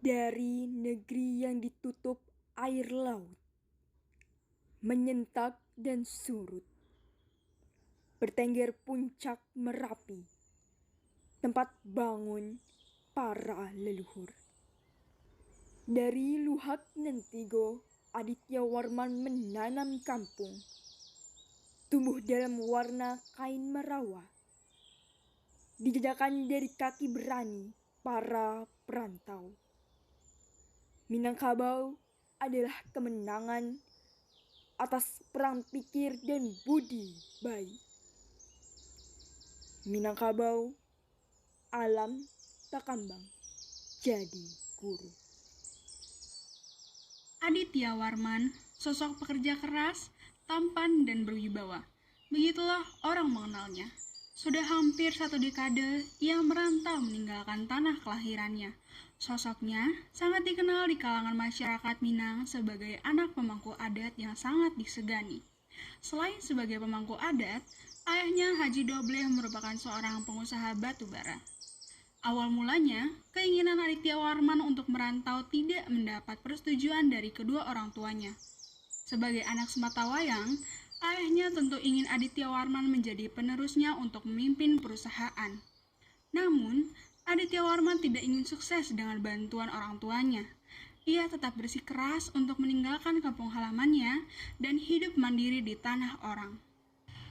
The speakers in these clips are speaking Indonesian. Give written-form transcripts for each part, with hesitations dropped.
Dari negeri yang ditutup air laut, menyentak dan surut, bertengger puncak Merapi, tempat bangun para leluhur. Dari Luhak Nentigo, Aditya Warman menanam kampung, tumbuh dalam warna kain merawa, dijajakan dari kaki berani para perantau. Minangkabau adalah kemenangan atas perang pikir dan budi baik. Minangkabau, alam takambang, jadi guru. Aditya Warman, sosok pekerja keras, tampan dan berwibawa. Begitulah orang mengenalnya. Sudah hampir 1 dekade ia merantau meninggalkan tanah kelahirannya. Sosoknya sangat dikenal di kalangan masyarakat Minang sebagai anak pemangku adat yang sangat disegani. Selain sebagai pemangku adat, ayahnya Haji Dobleh merupakan seorang pengusaha batu bara. Awal mulanya, keinginan Aditya Warman untuk merantau tidak mendapat persetujuan dari kedua orang tuanya. Sebagai anak sematawayang, ayahnya tentu ingin Aditya Warman menjadi penerusnya untuk memimpin perusahaan. Namun, Aditya Warman tidak ingin sukses dengan bantuan orang tuanya. Ia tetap bersikeras untuk meninggalkan kampung halamannya dan hidup mandiri di tanah orang.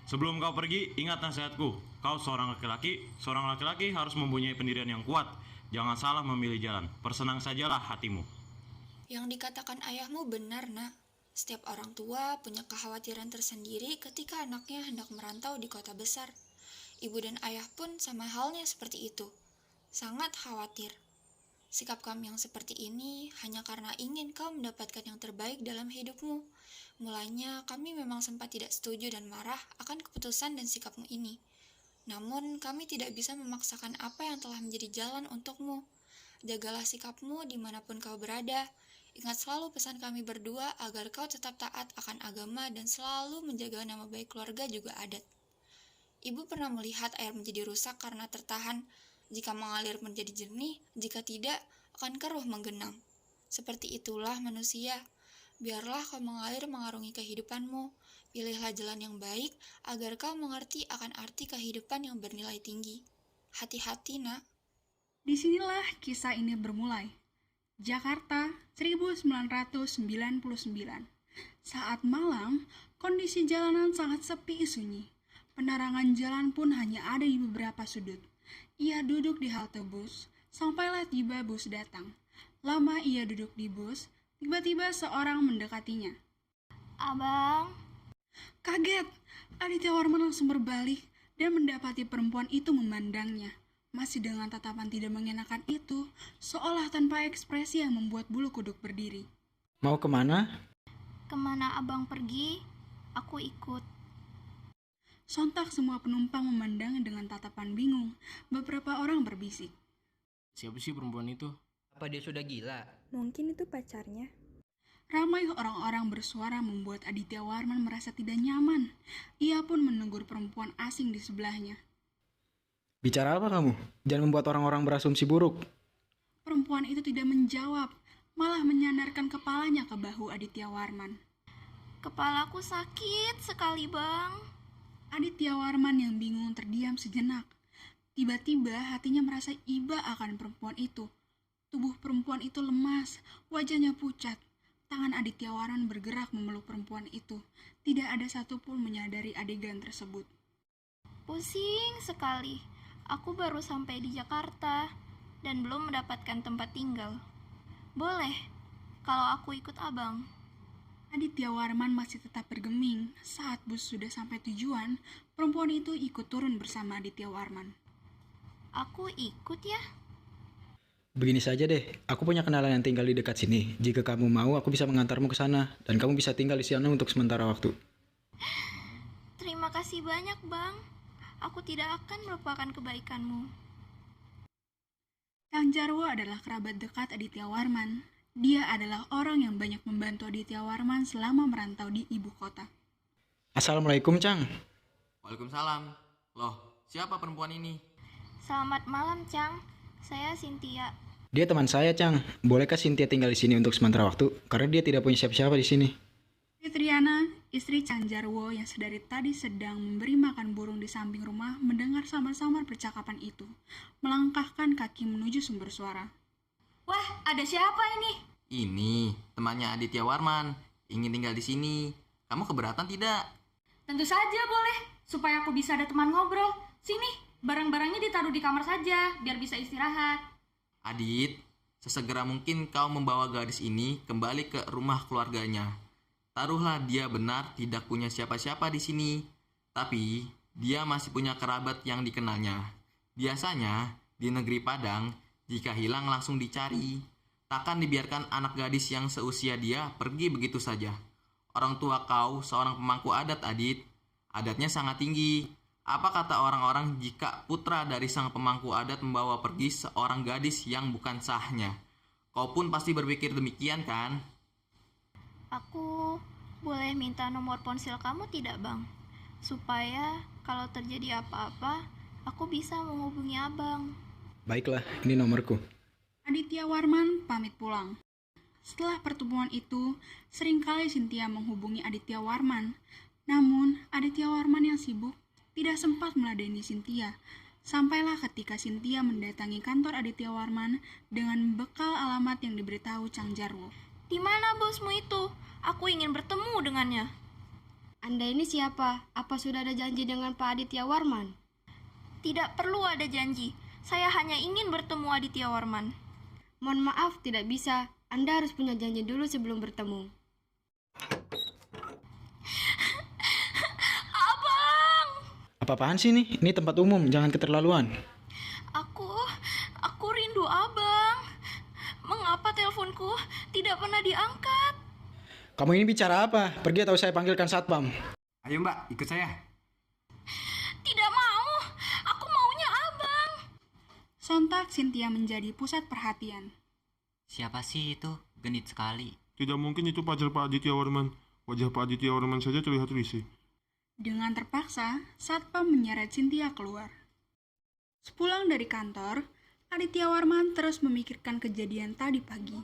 Sebelum kau pergi, ingat nasihatku. Kau seorang laki-laki harus mempunyai pendirian yang kuat. Jangan salah memilih jalan, persenang sajalah hatimu. Yang dikatakan ayahmu benar, Nak. Setiap orang tua punya kekhawatiran tersendiri ketika anaknya hendak merantau di kota besar. Ibu dan ayah pun sama halnya seperti itu. Sangat khawatir. Sikap kami yang seperti ini hanya karena ingin kau mendapatkan yang terbaik dalam hidupmu. Mulanya kami memang sempat tidak setuju dan marah akan keputusan dan sikapmu ini. Namun kami tidak bisa memaksakan apa yang telah menjadi jalan untukmu. Jagalah sikapmu dimanapun kau berada. Ingat selalu pesan kami berdua agar kau tetap taat akan agama dan selalu menjaga nama baik keluarga juga adat. Ibu pernah melihat air menjadi rusak karena tertahan. Jika mengalir menjadi jernih, jika tidak akan keruh menggenang. Seperti itulah manusia. Biarlah kau mengalir mengarungi kehidupanmu. Pilihlah jalan yang baik agar kau mengerti akan arti kehidupan yang bernilai tinggi. Hati-hati, Nak. Disinilah kisah ini bermulai. Jakarta, 1999. Saat malam, kondisi jalanan sangat sepi sunyi. Penerangan jalan pun hanya ada di beberapa sudut. Ia duduk di halte bus, sampailah tiba bus datang. Lama ia duduk di bus, tiba-tiba seorang mendekatinya. Abang, Kaget, Aditya Warman langsung berbalik dan mendapati perempuan itu memandangnya. Masih dengan tatapan tidak mengenakan itu, seolah tanpa ekspresi yang membuat bulu kuduk berdiri. Mau kemana? kemana abang pergi? Aku ikut. Sontak semua penumpang memandang dengan tatapan bingung. Beberapa orang berbisik. Siapa sih perempuan itu? Apa dia sudah gila? Mungkin itu pacarnya. Ramai orang-orang bersuara membuat Aditya Warman merasa tidak nyaman. Ia pun menegur perempuan asing di sebelahnya. Bicara apa kamu? Jangan membuat orang-orang berasumsi buruk. Perempuan itu tidak menjawab, malah menyandarkan kepalanya ke bahu Aditya Warman. Kepalaku sakit sekali, Bang. Aditya Warman yang bingung terdiam sejenak. Tiba-tiba hatinya merasa iba akan perempuan itu. Tubuh perempuan itu lemas, wajahnya pucat. Tangan Aditya Warman bergerak memeluk perempuan itu. Tidak ada satupun menyadari adegan tersebut. Pusing sekali. Aku baru sampai di Jakarta dan belum mendapatkan tempat tinggal. Boleh, kalau aku ikut abang. Aditya Warman masih tetap bergeming. Saat bus sudah sampai tujuan, perempuan itu ikut turun bersama Aditya Warman. Aku ikut ya? Begini saja deh, aku punya kenalan yang tinggal di dekat sini. Jika kamu mau, aku bisa mengantarmu ke sana. Dan kamu bisa tinggal di sana untuk sementara waktu. Terima kasih banyak, Bang. Aku tidak akan melupakan kebaikanmu. Kang Jarwo adalah kerabat dekat Aditya Warman. Dia adalah orang yang banyak membantu Aditya Warman selama merantau di ibu kota. Assalamualaikum, Cang. Waalaikumsalam. Loh, siapa perempuan ini? Selamat malam, Cang. Saya Cynthia. Dia teman saya, Cang. Bolehkah Cynthia tinggal di sini untuk sementara waktu? Karena dia tidak punya siapa-siapa di sini. Fitriana, istri Cang Jarwo yang sedari tadi sedang memberi makan burung di samping rumah, mendengar samar-samar percakapan itu, melangkahkan kaki menuju sumber suara. Wah, ada siapa ini? Ini temannya Aditya Warman. Ingin tinggal di sini. Kamu keberatan tidak? Tentu saja boleh, supaya aku bisa ada teman ngobrol. Sini, barang-barangnya ditaruh di kamar saja, biar bisa istirahat. Adit, sesegera mungkin kau membawa gadis ini kembali ke rumah keluarganya. Taruhlah dia benar tidak punya siapa-siapa di sini, tapi dia masih punya kerabat yang dikenalnya. Biasanya di negeri Padang, jika hilang langsung dicari. Takkan dibiarkan anak gadis yang seusia dia pergi begitu saja. Orang tua kau seorang pemangku adat, Adit. Adatnya sangat tinggi. Apa kata orang-orang jika putra dari sang pemangku adat membawa pergi seorang gadis yang bukan sahnya? Kau pun pasti berpikir demikian, kan? Aku boleh minta nomor ponsel kamu tidak, Bang? Supaya kalau terjadi apa-apa, aku bisa menghubungi Abang. Baiklah, ini nomorku. Aditya Warman pamit pulang. Setelah pertemuan itu, seringkali Cynthia menghubungi Aditya Warman. Namun, Aditya Warman yang sibuk tidak sempat meladeni Cynthia. Sampailah ketika Cynthia mendatangi kantor Aditya Warman dengan bekal alamat yang diberitahu Cang Jarwo. Di mana bosmu itu? Aku ingin bertemu dengannya. Anda ini siapa? Apa sudah ada janji dengan Pak Aditya Warman? Tidak perlu ada janji. Saya hanya ingin bertemu Aditya Warman. Mohon maaf, tidak bisa. Anda harus punya janji dulu sebelum bertemu. Abang! Apa-apaan sih nih? Ini tempat umum, jangan keterlaluan. Aku rindu Abang. Mengapa teleponku tidak pernah diangkat? Kamu ini bicara apa? Pergi atau saya panggilkan satpam. Ayo Mbak, ikut saya. Tidak mau. Aku maunya Abang. Sontak Cynthia menjadi pusat perhatian. Siapa sih itu? Genit sekali. Tidak mungkin itu pacar Pak Aditya Warman. Wajah Pak Aditya Warman saja terlihat risih. Dengan terpaksa, satpam menyeret Cynthia keluar. Sepulang dari kantor, Aditya Warman terus memikirkan kejadian tadi pagi.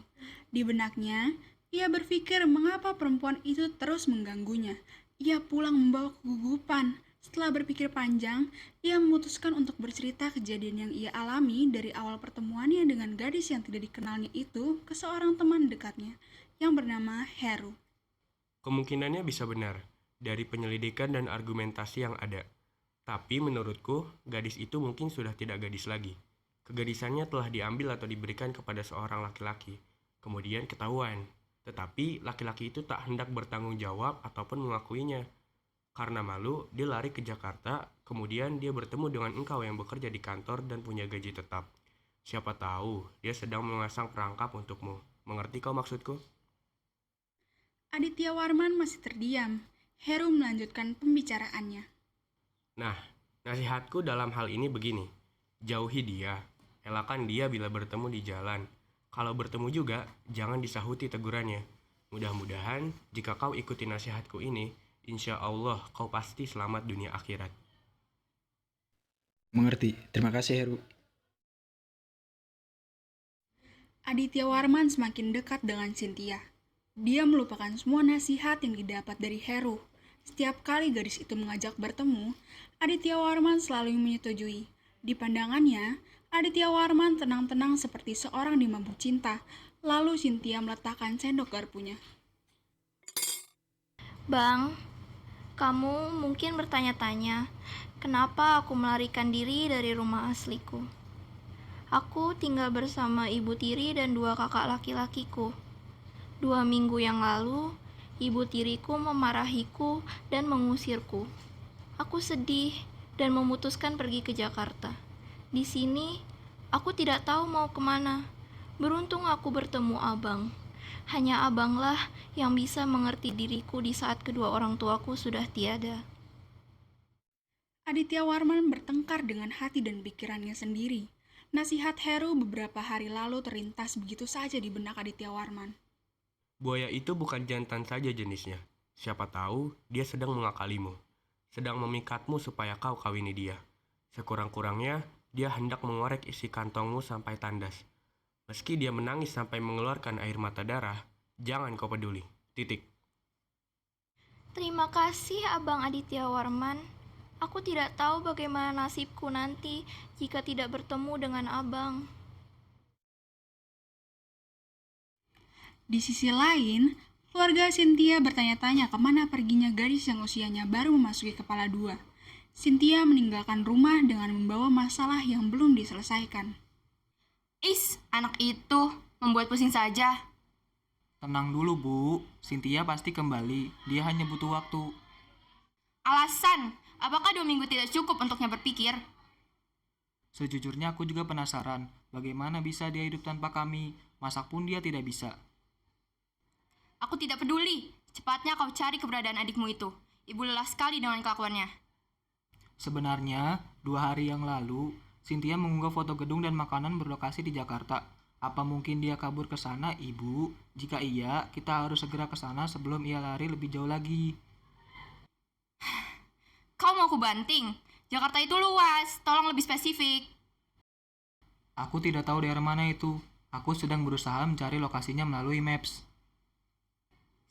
Di benaknya, ia berpikir mengapa perempuan itu terus mengganggunya. Ia pulang membawa kegugupan. Setelah berpikir panjang, ia memutuskan untuk bercerita kejadian yang ia alami dari awal pertemuannya dengan gadis yang tidak dikenalnya itu ke seorang teman dekatnya yang bernama Heru. Kemungkinannya bisa benar dari penyelidikan dan argumentasi yang ada. Tapi menurutku, gadis itu mungkin sudah tidak gadis lagi. Kegadisannya telah diambil atau diberikan kepada seorang laki-laki, kemudian ketahuan. Tetapi laki-laki itu tak hendak bertanggung jawab ataupun mengakuinya. Karena malu, dia lari ke Jakarta, kemudian dia bertemu dengan engkau yang bekerja di kantor dan punya gaji tetap. Siapa tahu, dia sedang memasang perangkap untukmu. Mengerti kau maksudku? Aditya Warman masih terdiam. Heru melanjutkan pembicaraannya. Nah, nasihatku dalam hal ini begini. Jauhi dia. Elakkan dia bila bertemu di jalan. Kalau bertemu juga, jangan disahuti tegurannya. Mudah-mudahan, jika kau ikuti nasihatku ini, insya Allah kau pasti selamat dunia akhirat. Mengerti. Terima kasih, Heru. Aditya Warman semakin dekat dengan Cynthia. Dia melupakan semua nasihat yang didapat dari Heru. Setiap kali gadis itu mengajak bertemu, Aditya Warman selalu menyetujui. Di pandangannya, Aditya Warman tenang-tenang seperti seorang dimabuk cinta. Lalu Cynthia meletakkan sendok garpunya. Bang, kamu mungkin bertanya-tanya, kenapa aku melarikan diri dari rumah asliku? Aku tinggal bersama ibu tiri dan 2 kakak laki-lakiku. 2 minggu yang lalu, ibu tiriku memarahiku dan mengusirku. Aku sedih dan memutuskan pergi ke Jakarta. Di sini, aku tidak tahu mau kemana. Beruntung aku bertemu Abang. Hanya Abanglah yang bisa mengerti diriku di saat kedua orang tuaku sudah tiada. Aditya Warman bertengkar dengan hati dan pikirannya sendiri. Nasihat Heru beberapa hari lalu terlintas begitu saja di benak Aditya Warman. Buaya itu bukan jantan saja jenisnya. Siapa tahu dia sedang mengakalimu. Sedang memikatmu supaya kau kawini dia. Sekurang-kurangnya, dia hendak mengorek isi kantongmu sampai tandas. Meski dia menangis sampai mengeluarkan air mata darah, jangan kau peduli. Titik. Terima kasih Abang Aditya Warman. Aku tidak tahu bagaimana nasibku nanti jika tidak bertemu dengan Abang. Di sisi lain, keluarga Cynthia bertanya-tanya kemana perginya gadis yang usianya baru memasuki kepala 2. Cynthia meninggalkan rumah dengan membawa masalah yang belum diselesaikan. Anak itu membuat pusing saja. Tenang dulu, Bu. Cynthia pasti kembali. Dia hanya butuh waktu. Alasan? Apakah 2 minggu tidak cukup untuknya berpikir? Sejujurnya aku juga penasaran. Bagaimana bisa dia hidup tanpa kami? Masak pun dia tidak bisa. Aku tidak peduli. Cepatnya kau cari keberadaan adikmu itu. Ibu lelah sekali dengan kelakuannya. Sebenarnya, 2 hari yang lalu, Cynthia mengunggah foto gedung dan makanan berlokasi di Jakarta. Apa mungkin dia kabur ke sana, Ibu? Jika iya, kita harus segera ke sana sebelum ia lari lebih jauh lagi. Kau mau aku banting? Jakarta itu luas, tolong lebih spesifik. Aku tidak tahu daerah mana itu. Aku sedang berusaha mencari lokasinya melalui Maps.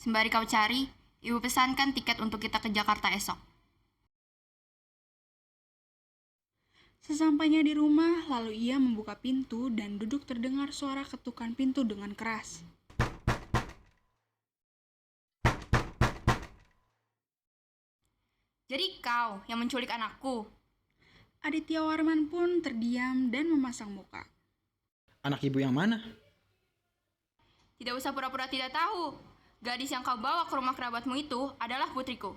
Sembari kau cari, Ibu pesankan tiket untuk kita ke Jakarta esok. Sesampainya di rumah, lalu ia membuka pintu dan duduk terdengar suara ketukan pintu dengan keras. Jadi kau yang menculik anakku? Aditya Warman pun terdiam dan memasang muka. Anak ibu yang mana? Tidak usah pura-pura tidak tahu. Gadis yang kau bawa ke rumah kerabatmu itu adalah putriku.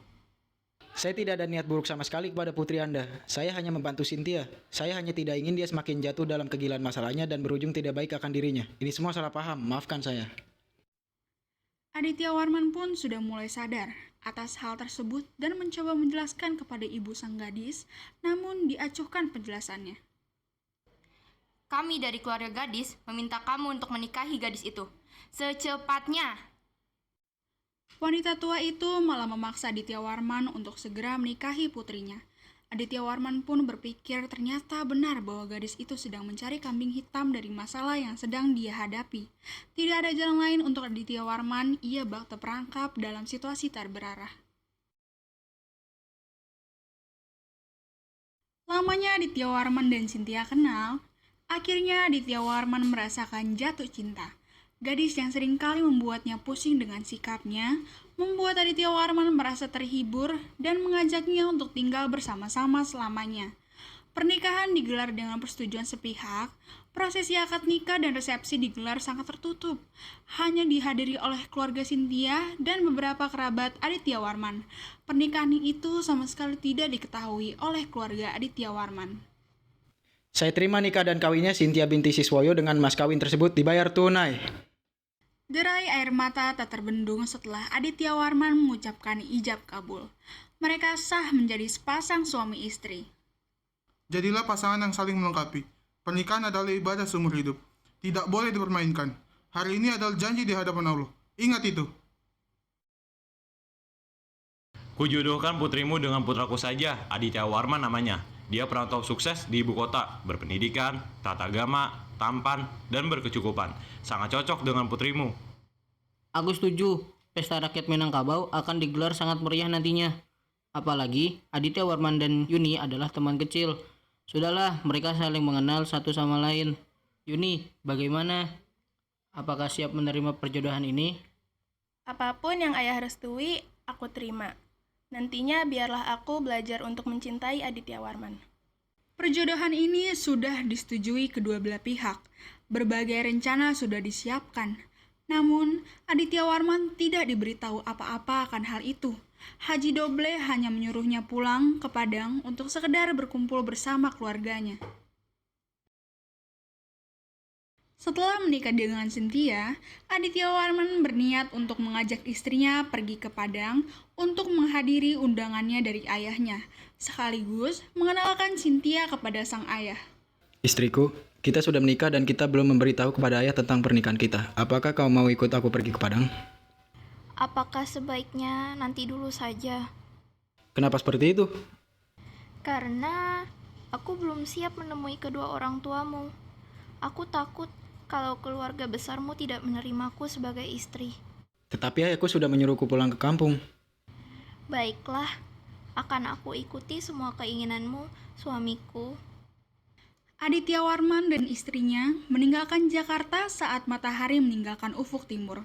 Saya tidak ada niat buruk sama sekali kepada putri Anda. Saya hanya membantu Cynthia. Saya hanya tidak ingin dia semakin jatuh dalam kegilaan masalahnya dan berujung tidak baik akan dirinya. Ini semua salah paham, maafkan saya. Aditya Warman pun sudah mulai sadar atas hal tersebut dan mencoba menjelaskan kepada ibu sang gadis, namun diacuhkan penjelasannya. Kami dari keluarga gadis meminta kamu untuk menikahi gadis itu. Secepatnya. Wanita tua itu malah memaksa Aditya Warman untuk segera menikahi putrinya. Aditya Warman pun berpikir ternyata benar bahwa gadis itu sedang mencari kambing hitam dari masalah yang sedang dia hadapi. Tidak ada jalan lain untuk Aditya Warman, ia bak terperangkap dalam situasi tak berarah. Lamanya Aditya Warman dan Cynthia kenal, akhirnya Aditya Warman merasakan jatuh cinta. Gadis yang seringkali membuatnya pusing dengan sikapnya, membuat Aditya Warman merasa terhibur dan mengajaknya untuk tinggal bersama-sama selamanya. Pernikahan digelar dengan persetujuan sepihak, prosesi akad nikah dan resepsi digelar sangat tertutup. Hanya dihadiri oleh keluarga Cynthia dan beberapa kerabat Aditya Warman. Pernikahan itu sama sekali tidak diketahui oleh keluarga Aditya Warman. Saya terima nikah dan kawinnya Cynthia binti Siswoyo dengan mas kawin tersebut dibayar tunai. Derai air mata tak terbendung setelah Aditya Warman mengucapkan ijab kabul. Mereka sah menjadi sepasang suami istri. Jadilah pasangan yang saling melengkapi. Pernikahan adalah ibadah seumur hidup. Tidak boleh dipermainkan. Hari ini adalah janji di hadapan Allah. Ingat itu. Kujodohkan putrimu dengan putraku saja, Aditya Warman namanya. Dia perantau sukses di ibu kota, berpendidikan, tata agama, tampan, dan berkecukupan. Sangat cocok dengan putrimu. Aku setuju. Pesta rakyat Minangkabau akan digelar sangat meriah nantinya. Apalagi Aditya Warman dan Yuni adalah teman kecil. Sudahlah, mereka saling mengenal satu sama lain. Yuni, bagaimana? Apakah siap menerima perjodohan ini? Apapun yang ayah restui, aku terima. Nantinya biarlah aku belajar untuk mencintai Aditya Warman. Perjodohan ini sudah disetujui kedua belah pihak. Berbagai rencana sudah disiapkan. Namun, Aditya Warman tidak diberitahu apa-apa akan hal itu. Haji Doble hanya menyuruhnya pulang ke Padang untuk sekedar berkumpul bersama keluarganya. Setelah menikah dengan Cynthia, Aditya Warman berniat untuk mengajak istrinya pergi ke Padang untuk menghadiri undangannya dari ayahnya, sekaligus mengenalkan Cynthia kepada sang ayah. Istriku, kita sudah menikah dan kita belum memberitahu kepada ayah tentang pernikahan kita. Apakah kau mau ikut aku pergi ke Padang? Apakah sebaiknya nanti dulu saja? Kenapa seperti itu? Karena aku belum siap menemui kedua orang tuamu. Aku takut kalau keluarga besarmu tidak menerimaku sebagai istri. Tetapi ayahku sudah menyuruhku pulang ke kampung. Baiklah, akan aku ikuti semua keinginanmu, suamiku. Aditya Warman dan istrinya meninggalkan Jakarta saat matahari meninggalkan ufuk timur.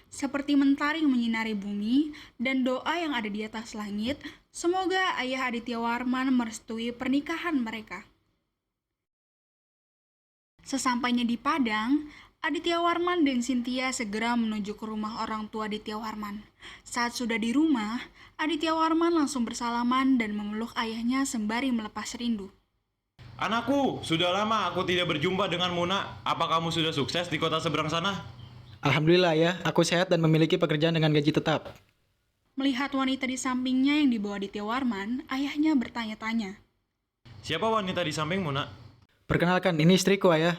Seperti mentari menyinari bumi dan doa yang ada di atas langit, semoga ayah Aditya Warman merestui pernikahan mereka. Sesampainya di Padang, Aditya Warman dan Cynthia segera menuju ke rumah orang tua Aditya Warman. Saat sudah di rumah, Aditya Warman langsung bersalaman dan memeluk ayahnya sembari melepas rindu. Anakku, sudah lama aku tidak berjumpa dengan Muna. Apa kamu sudah sukses di kota seberang sana? Alhamdulillah ya, aku sehat dan memiliki pekerjaan dengan gaji tetap. Melihat wanita di sampingnya yang dibawa Aditya Warman, ayahnya bertanya-tanya. Siapa wanita di samping Muna? Perkenalkan, ini istriku, ayah.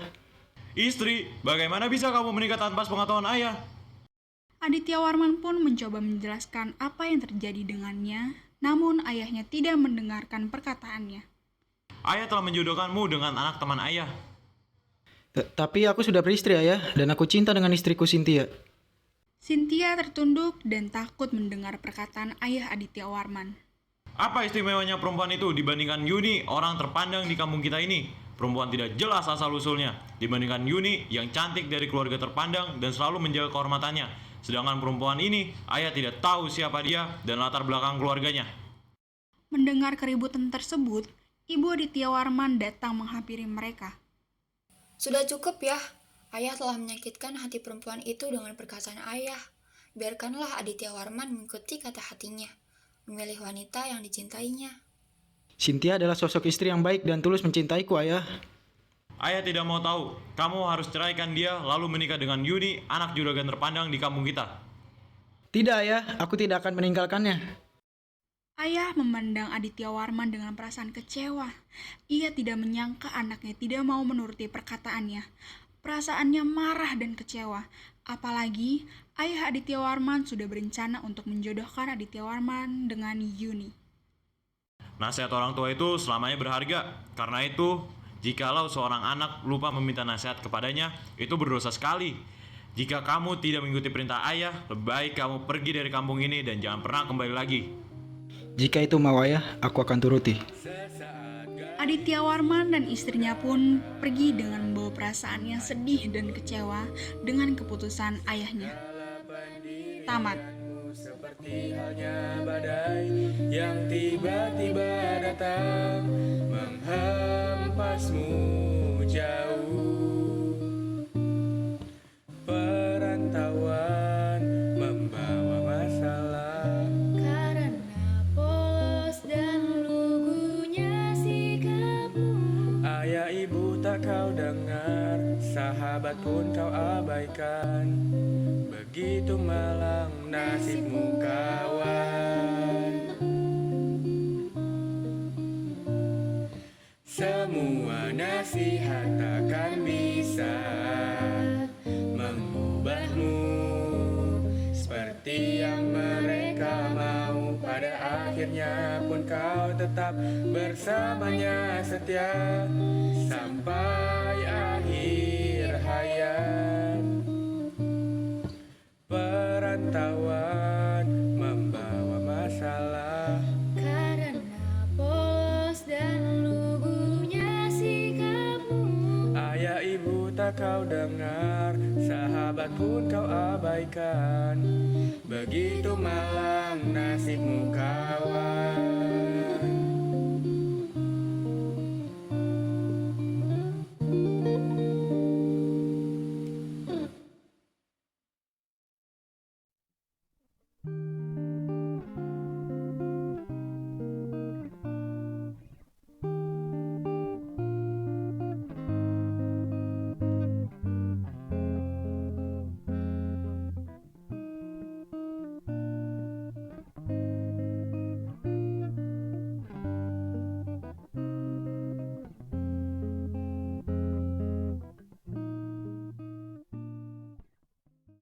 Istri, bagaimana bisa kamu menikah tanpa sepengetahuan ayah? Aditya Warman pun mencoba menjelaskan apa yang terjadi dengannya, namun ayahnya tidak mendengarkan perkataannya. Ayah telah menjodohkanmu dengan anak teman ayah. Tapi aku sudah beristri, ayah, dan aku cinta dengan istriku Cynthia. Cynthia tertunduk dan takut mendengar perkataan ayah Aditya Warman. Apa istimewanya perempuan itu dibandingkan Yuni, orang terpandang di kampung kita ini? Perempuan tidak jelas asal-usulnya, dibandingkan Yuni yang cantik dari keluarga terpandang dan selalu menjaga kehormatannya. Sedangkan perempuan ini, ayah tidak tahu siapa dia dan latar belakang keluarganya. Mendengar keributan tersebut, Ibu Aditya Warman datang menghampiri mereka. Sudah cukup ya, ayah telah menyakitkan hati perempuan itu dengan perkataan ayah. Biarkanlah Aditya Warman mengikuti kata hatinya, memilih wanita yang dicintainya. Cynthia adalah sosok istri yang baik dan tulus mencintaiku, ayah. Ayah tidak mau tahu, kamu harus ceraikan dia lalu menikah dengan Yuni, anak juragan terpandang di kampung kita. Tidak, ayah, aku tidak akan meninggalkannya. Ayah memandang Aditya Warman dengan perasaan kecewa. Ia tidak menyangka anaknya tidak mau menuruti perkataannya. Perasaannya marah dan kecewa. Apalagi ayah Aditya Warman sudah berencana untuk menjodohkan Aditya Warman dengan Yuni. Nasihat orang tua itu selamanya berharga. Karena itu, jikalau seorang anak lupa meminta nasihat kepadanya, itu berdosa sekali. Jika kamu tidak mengikuti perintah ayah, lebih baik kamu pergi dari kampung ini dan jangan pernah kembali lagi. Jika itu mau ayah, aku akan turuti. Aditya Warman dan istrinya pun pergi dengan membawa perasaan yang sedih dan kecewa dengan keputusan ayahnya. Tamat. Seperti halnya badai yang tiba-tiba datang menghempasmu jauh. Perantauan membawa masalah karena polos dan lugunya sikapmu. Ayah ibu tak kau dengar, sahabat pun kau abaikan. Begitu malang nasibmu kawan. Semua nasihat takkan bisa mengubahmu seperti yang mereka mau. Pada akhirnya pun kau tetap bersamanya setia sampai akhir hayat. Perantauan membawa masalah karena polos dan lugunya sikapmu. Ayah ibu tak kau dengar, sahabat pun kau abaikan. Begitu malang nasibmu kawan.